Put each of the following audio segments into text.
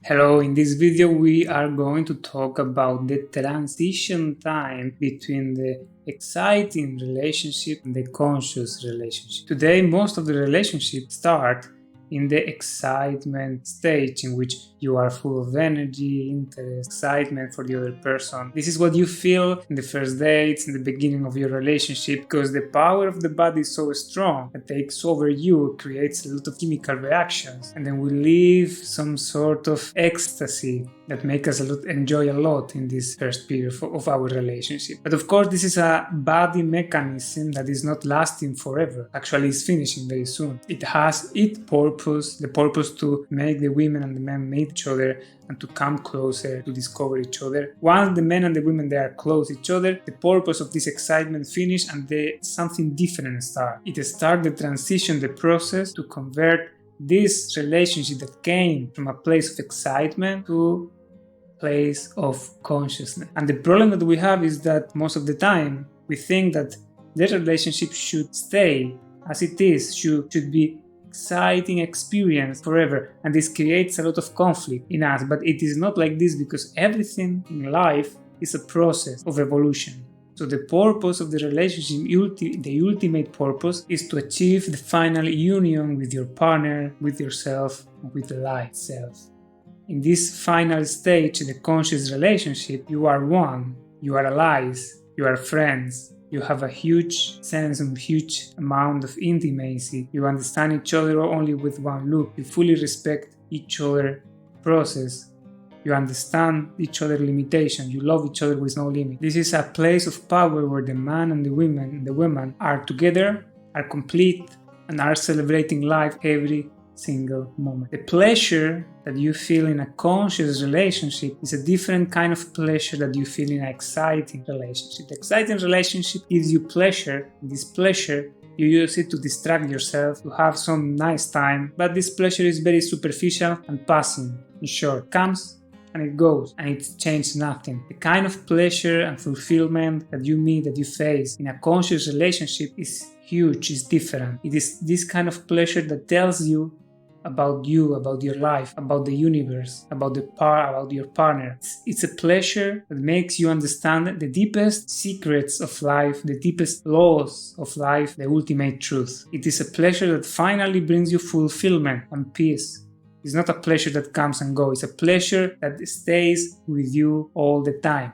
Hello, in this video we are going to talk about the transition time between the exciting relationship and the conscious relationship. Today most of the relationships start in the excitement stage, in which you are full of energy, interest, excitement for the other person. This is what you feel in the first dates, in the beginning of your relationship, because the power of the body is so strong, it takes over you, creates a lot of chemical reactions, and then we live some sort of ecstasy that make us enjoy a lot in this first period of our relationship. But of course this is a body mechanism that is not lasting forever. Actually it's finishing very soon. It has its purpose, the purpose to make the women and the men meet each other and to come closer, to discover each other. Once the men and the women they are close to each other, the purpose of this excitement finish and something different start. It starts the transition, the process to convert this relationship that came from a place of excitement to a place of consciousness. And the problem that we have is that most of the time we think that the relationship should stay as it is, should be exciting experience forever, and this creates a lot of conflict in us. But it is not like this, because everything in life is a process of evolution. So the purpose of the relationship, the ultimate purpose, is to achieve the final union with your partner, with yourself, and with the life itself. In this final stage, the conscious relationship, you are one, you are allies, you are friends. You have a huge sense of huge amount of intimacy. You understand each other only with one look. You fully respect each other's process. You understand each other's limitation. You love each other with no limit. This is a place of power where the man and the women are together, are complete, and are celebrating life every single moment. The pleasure that you feel in a conscious relationship is a different kind of pleasure that you feel in an exciting relationship. The exciting relationship gives you pleasure. This pleasure, you use it to distract yourself, to have some nice time, but this pleasure is very superficial and passing. In short, comes and it goes, and it changes nothing. The kind of pleasure and fulfillment that you face in a conscious relationship is huge, is different. It is this kind of pleasure that tells you, about your life, about the universe, about your partner. It's a pleasure that makes you understand the deepest secrets of life, the deepest laws of life, the ultimate truth. It is a pleasure that finally brings you fulfillment and peace. It's not a pleasure that comes and goes. It's a pleasure that stays with you all the time.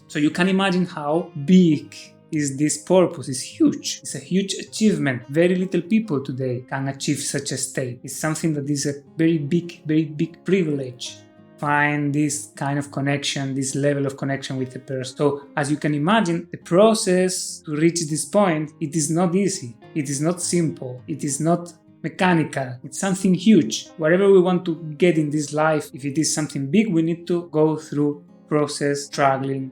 So you can imagine how big is this purpose. Is huge. It's a huge achievement. Very little people today can achieve such a state. It's something that is a very big privilege. Find this kind of connection, this level of connection with the person. So as you can imagine, the process to reach this point, it is not easy. It is not simple. It is not mechanical. It's something huge. Whatever we want to get in this life, if it is something big, we need to go through process, struggling,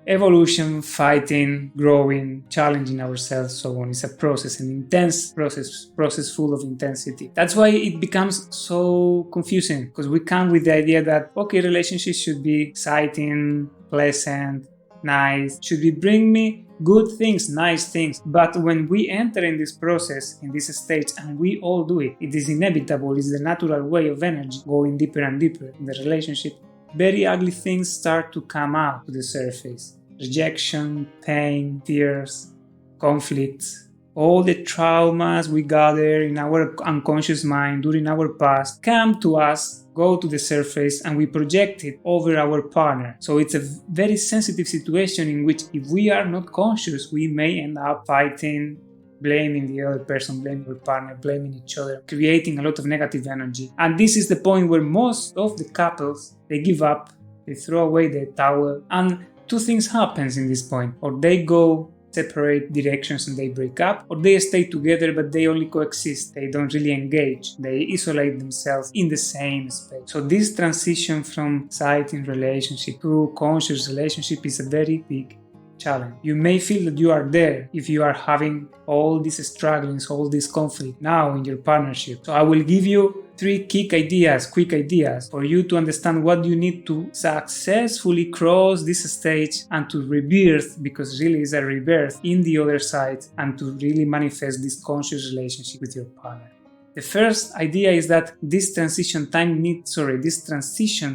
evolution, fighting, growing, challenging ourselves, so on. It's a process, an intense process full of intensity. That's why it becomes so confusing, because we come with the idea that, okay, relationships should be exciting, pleasant, nice, should bring me good things, nice things. But when we enter in this process, in this stage, and we all do it, it is inevitable, it's the natural way of energy going deeper and deeper in the relationship. Very ugly things start to come out to the surface. Rejection, pain, fears, conflicts, all the traumas we gather in our unconscious mind during our past come to us, go to the surface, and we project it over our partner. So it's a very sensitive situation in which, if we are not conscious, we may end up fighting, blaming the other person, blaming our partner, blaming each other, creating a lot of negative energy. And this is the point where most of the couples, they give up, they throw away the towel, and two things happens in this point. Or they go separate directions and they break up, or they stay together but they only coexist. They don't really engage. They isolate themselves in the same space. So this transition from exciting relationship to conscious relationship is a very big challenge. You may feel that you are there if you are having all these strugglings, all this conflict now in your partnership. So I will give you 3 quick ideas for you to understand what you need to successfully cross this stage and to rebirth, because really it's a rebirth in the other side, and to really manifest this conscious relationship with your partner. The first idea is that this transition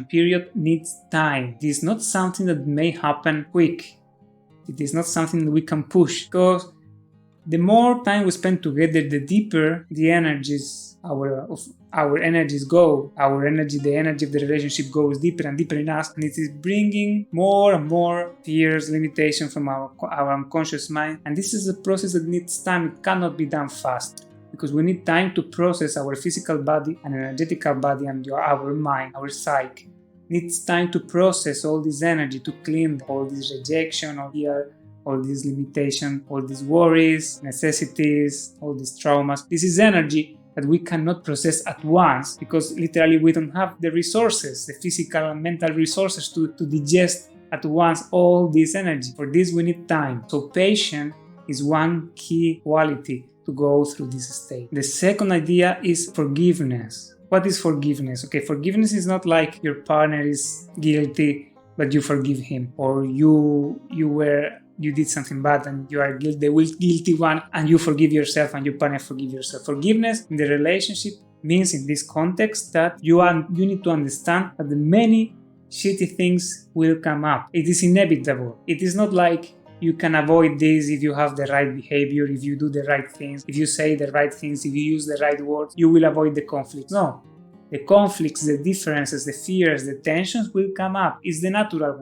period needs time. It is not something that may happen quick. It is not something that we can push, because the more time we spend together, the deeper the energies our energies go. The energy of the relationship goes deeper and deeper in us, and it is bringing more and more fears, limitation from our unconscious mind. And this is a process that needs time. It cannot be done fast, because we need time to process our physical body and energetical body, and our mind, our psyche. Needs time to process all this energy, to clean all this rejection, all this limitation, all these worries, necessities, all these traumas. This is energy that we cannot process at once, because literally we don't have the resources, the physical and mental resources to digest at once all this energy. For this we need time. So patience is one key quality to go through this state. The second idea is forgiveness. What is forgiveness? Okay, forgiveness is not like your partner is guilty but you forgive him, or you did something bad and you are the guilty one and you forgive yourself and your partner forgive yourself. Forgiveness in the relationship means, in this context, that you need to understand that the many shitty things will come up. It is inevitable. It is not like you can avoid this if you have the right behavior, if you do the right things, if you say the right things, if you use the right words, you will avoid the conflict. No. The conflicts, the differences, the fears, the tensions will come up. It's the natural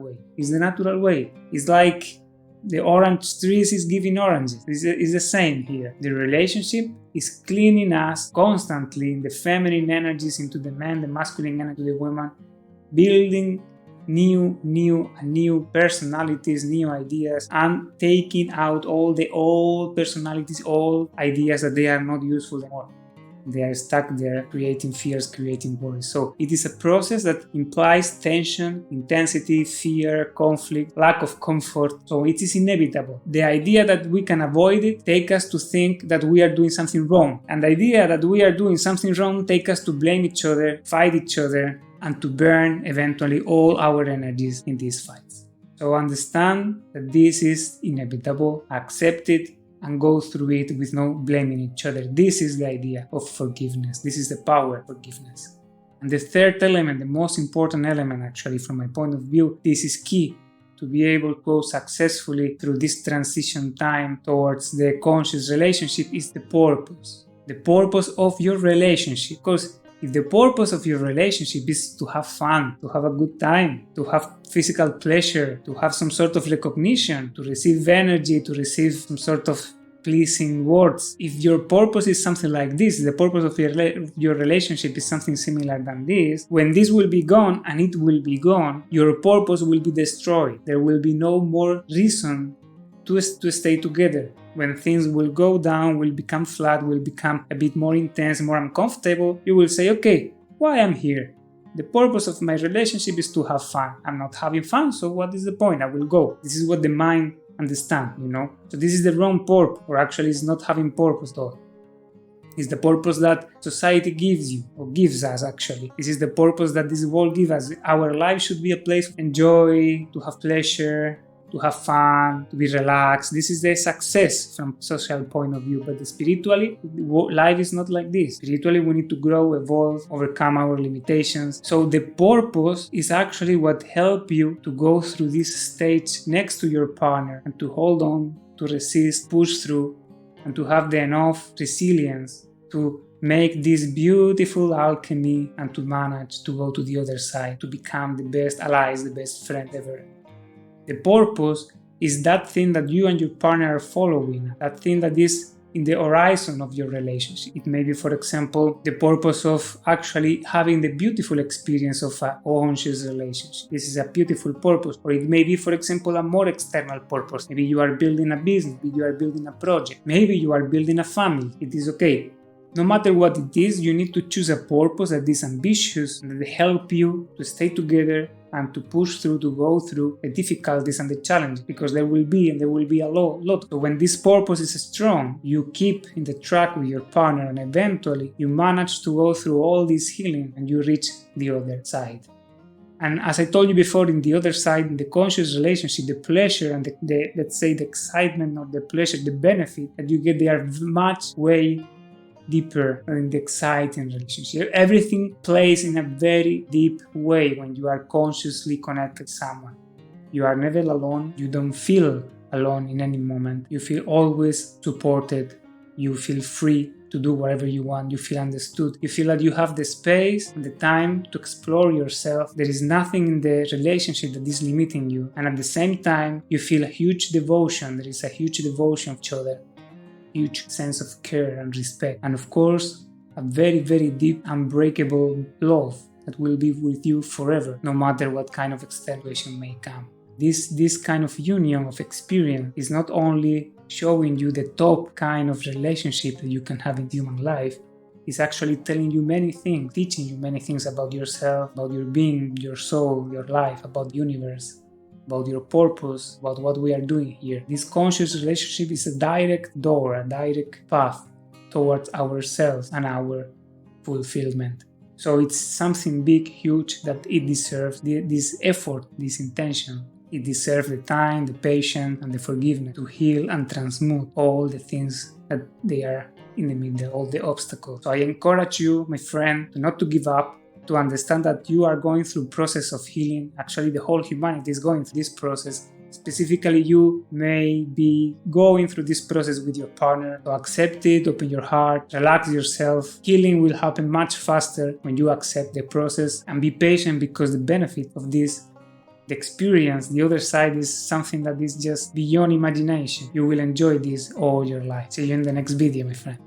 way. It's like the orange trees is giving oranges. It's the same here. The relationship is cleaning us constantly, the feminine energies into the man, the masculine energy to the woman, building new personalities, new ideas, and taking out all the old personalities, old ideas that they are not useful anymore. They are stuck there, creating fears, creating worries. So it is a process that implies tension, intensity, fear, conflict, lack of comfort. So it is inevitable. The idea that we can avoid it takes us to think that we are doing something wrong. And the idea that we are doing something wrong takes us to blame each other, fight each other, and to burn eventually all our energies in these fights. So understand that this is inevitable, accept it, and go through it with no blaming each other. This is the idea of forgiveness. This is the power of forgiveness. And the third element, the most important element actually from my point of view, this is key to be able to go successfully through this transition time towards the conscious relationship, is the purpose. The purpose of your relationship. Because if the purpose of your relationship is to have fun, to have a good time, to have physical pleasure, to have some sort of recognition, to receive energy, to receive some sort of pleasing words, if your purpose is something like this, the purpose of your relationship is something similar than this, when this will be gone, and it will be gone, your purpose will be destroyed. There will be no more reason to stay together. When things will go down, will become flat, will become a bit more intense, more uncomfortable, you will say, okay, why I'm here? The purpose of my relationship is to have fun. I'm not having fun, so what is the point? I will go. This is what the mind understands, So this is the wrong purpose, or actually it's not having purpose though. It's the purpose that society gives you, or gives us actually. This is the purpose that this world gives us. Our life should be a place to enjoy, to have pleasure, to have fun, to be relaxed. This is the success from social point of view. But spiritually, life is not like this. Spiritually, we need to grow, evolve, overcome our limitations. So the purpose is actually what helps you to go through this stage next to your partner, and to hold on, to resist, push through, and to have the enough resilience to make this beautiful alchemy, and to manage to go to the other side, to become the best allies, the best friend ever. The purpose is that thing that you and your partner are following, that thing that is in the horizon of your relationship. It may be, for example, the purpose of actually having the beautiful experience of a conscious relationship. This is a beautiful purpose. Or it may be, for example, a more external purpose. Maybe you are building a business, maybe you are building a project, maybe you are building a family. It is okay. No matter what it is, you need to choose a purpose that is ambitious and that help you to stay together and to push through, to go through the difficulties and the challenges, because there will be a lot. So when this purpose is strong, you keep in the track with your partner, and eventually you manage to go through all this healing and you reach the other side. And as I told you before, in the other side, in the conscious relationship, the pleasure and the excitement or the pleasure, the benefit that you get, they are much way deeper than the exciting relationship. Everything plays in a very deep way when you are consciously connected to someone. You are never alone. You don't feel alone in any moment. You feel always supported. You feel free to do whatever you want. You feel understood. You feel that you have the space and the time to explore yourself. There is nothing in the relationship that is limiting you. And at the same time, you feel a huge devotion. There is a huge devotion of each other, huge sense of care and respect. And of course, a very, very deep, unbreakable love that will be with you forever, no matter what kind of extenuation may come. This kind of union of experience is not only showing you the top kind of relationship that you can have in human life, it's actually telling you many things, teaching you many things about yourself, about your being, your soul, your life, about the universe, about your purpose, about what we are doing here. This conscious relationship is a direct door, a direct path towards ourselves and our fulfillment. So it's something big, huge, that it deserves this effort, this intention. It deserves the time, the patience, and the forgiveness to heal and transmute all the things that they are in the middle, all the obstacles. So I encourage you, my friend, not to give up, to understand that you are going through a process of healing. Actually, the whole humanity is going through this process. Specifically, you may be going through this process with your partner. So accept it, open your heart, relax yourself. Healing will happen much faster when you accept the process, and be patient, because the benefit of this, the experience, the other side, is something that is just beyond imagination. You will enjoy this all your life. See you in the next video, my friend.